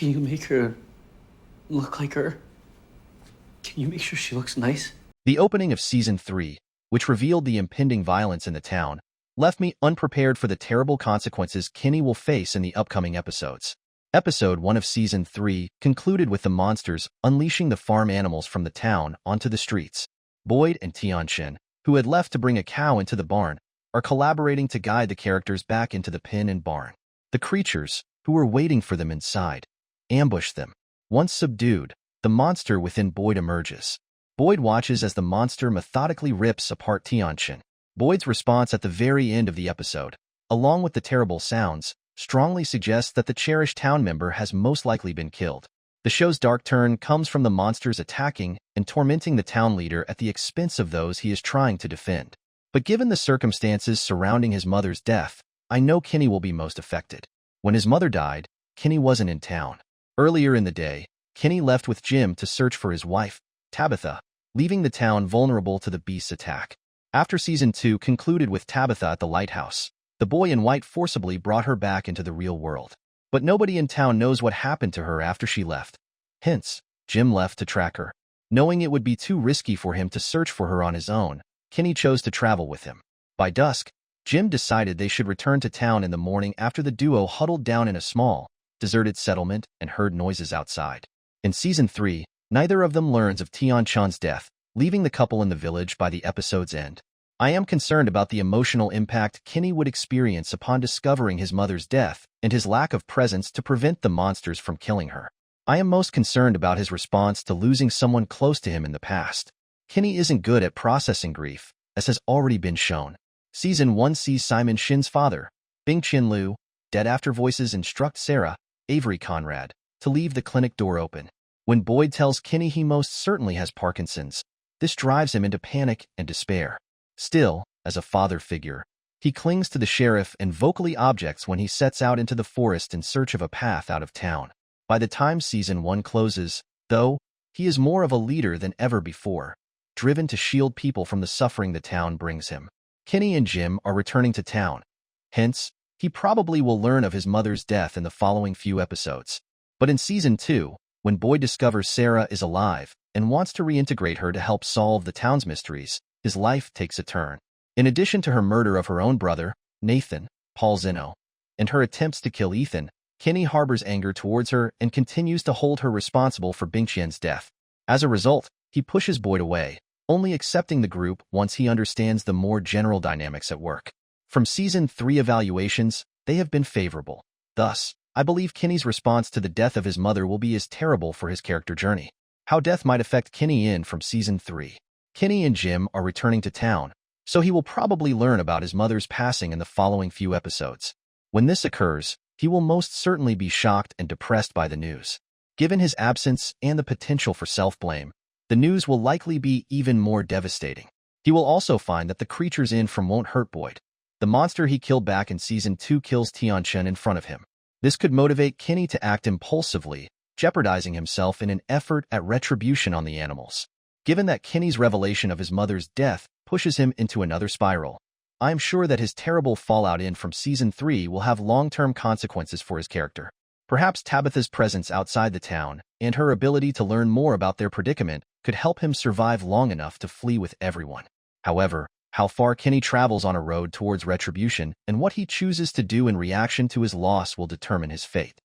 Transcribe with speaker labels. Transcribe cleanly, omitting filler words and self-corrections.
Speaker 1: Can you make her look like her? Can you make sure she looks nice?
Speaker 2: The opening of Season 3, which revealed the impending violence in the town, left me unprepared for the terrible consequences Kenny will face in the upcoming episodes. Episode 1 of Season 3 concluded with the monsters unleashing the farm animals from the town onto the streets. Boyd and Tianchen, who had left to bring a cow into the barn, are collaborating to guide the characters back into the pen and barn. The creatures, who were waiting for them inside, ambush them. Once subdued, the monster within Boyd emerges. Boyd watches as the monster methodically rips apart Tianchen. Boyd's response at the very end of the episode, along with the terrible sounds, strongly suggests that the cherished town member has most likely been killed. The show's dark turn comes from the monsters attacking and tormenting the town leader at the expense of those he is trying to defend. But given the circumstances surrounding his mother's death, I know Kenny will be most affected. When his mother died, Kenny wasn't in town. Earlier in the day, Kenny left with Jim to search for his wife, Tabitha, leaving the town vulnerable to the beast's attack. After Season 2 concluded with Tabitha at the lighthouse, the boy in white forcibly brought her back into the real world. But nobody in town knows what happened to her after she left. Hence, Jim left to track her. Knowing it would be too risky for him to search for her on his own, Kenny chose to travel with him. By dusk, Jim decided they should return to town in the morning after the duo huddled down in a small, deserted settlement and heard noises outside. In Season 3, neither of them learns of Tianchen's death, leaving the couple in the village by the episode's end. I am concerned about the emotional impact Kenny would experience upon discovering his mother's death and his lack of presence to prevent the monsters from killing her. I am most concerned about his response to losing someone close to him in the past. Kenny isn't good at processing grief, as has already been shown. Season 1 sees Simon Shin's father, Bing Chin-Lu, dead after voices instruct Sarah, Avery Conrad, to leave the clinic door open. When Boyd tells Kenny he most certainly has Parkinson's, this drives him into panic and despair. Still, as a father figure, he clings to the sheriff and vocally objects when he sets out into the forest in search of a path out of town. By the time Season 1 closes, though, he is more of a leader than ever before, driven to shield people from the suffering the town brings him. Kenny and Jim are returning to town. Hence, he probably will learn of his mother's death in the following few episodes. But in Season 2, when Boyd discovers Sarah is alive and wants to reintegrate her to help solve the town's mysteries, his life takes a turn. In addition to her murder of her own brother, Nathan, Paul Zeno, and her attempts to kill Ethan, Kenny harbors anger towards her and continues to hold her responsible for Bingqian's death. As a result, he pushes Boyd away, only accepting the group once he understands the more general dynamics at work. From Season 3 evaluations, they have been favorable. Thus, I believe Kenny's response to the death of his mother will be as terrible for his character journey. How death might affect Kenny from Season 3. Kenny and Jim are returning to town, so he will probably learn about his mother's passing in the following few episodes. When this occurs, he will most certainly be shocked and depressed by the news. Given his absence and the potential for self-blame, the news will likely be even more devastating. He will also find that the creatures from won't hurt Boyd. The monster he killed back in Season 2 kills Tianchen in front of him. This could motivate Kenny to act impulsively, jeopardizing himself in an effort at retribution on the animals. Given that Kenny's revelation of his mother's death pushes him into another spiral, I am sure that his terrible fallout from Season 3 will have long-term consequences for his character. Perhaps Tabitha's presence outside the town and her ability to learn more about their predicament could help him survive long enough to flee with everyone. However, how far Kenny travels on a road towards retribution and what he chooses to do in reaction to his loss will determine his fate.